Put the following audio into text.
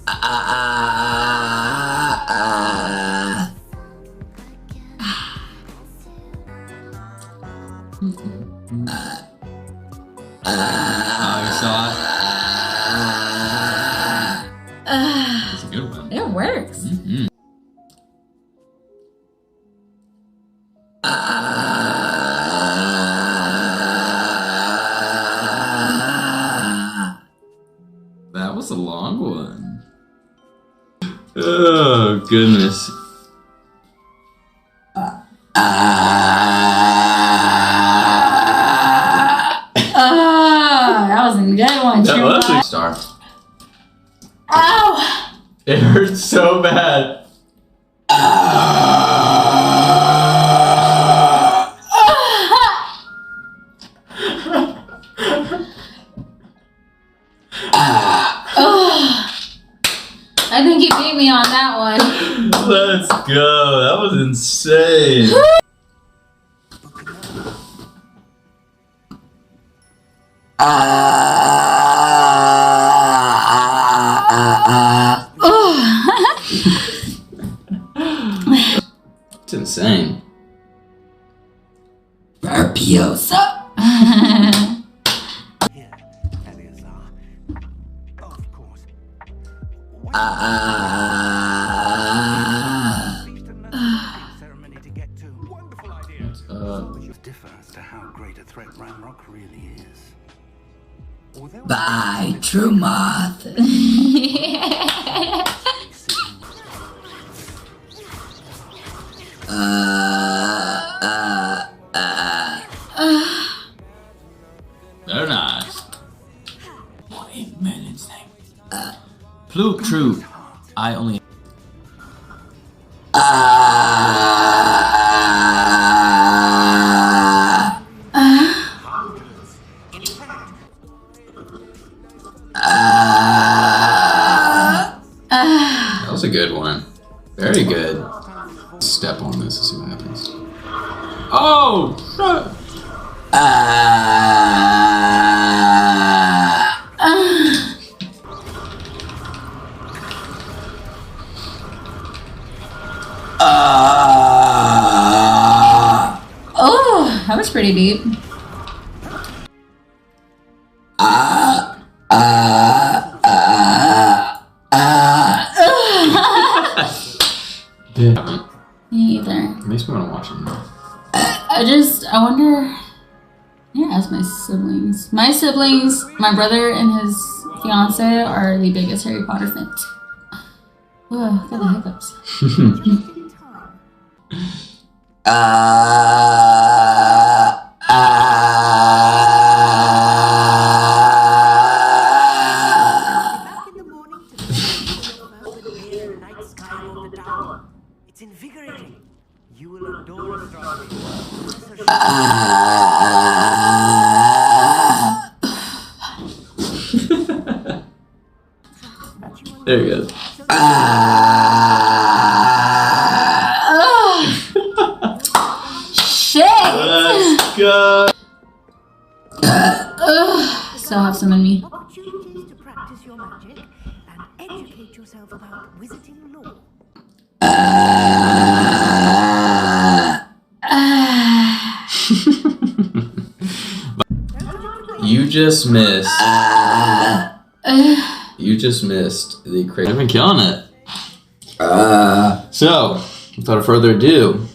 You saw it? That's a good one. It works. Mm-hmm. That was a long one. Oh, goodness. That was a good one, That was a star. Ow! It hurts so bad. I think you beat me on that one. Let's go. That was insane. It's insane. Burpiosa. Differ as to how great a threat Ranrock really is. Bye, True Moth. Very nice. What in Merlin's name? True. I only. That was a good one. Very good. Step on this and see what happens. Oh! Shit. Oh, that was pretty deep. Yeah. Me either. It makes me want to watch it more. I wonder. Yeah, ask my siblings. My siblings, my brother and his fiance are the biggest Harry Potter fans. Oh, got the hiccups. It's invigorating. You will adore astronomy. There you go. Shit! Let's go. Still have some in me. Opportunities to practice your magic and educate yourself about wizarding lore. You just missed. You just missed the crazy. I've been killing it. So, without further ado,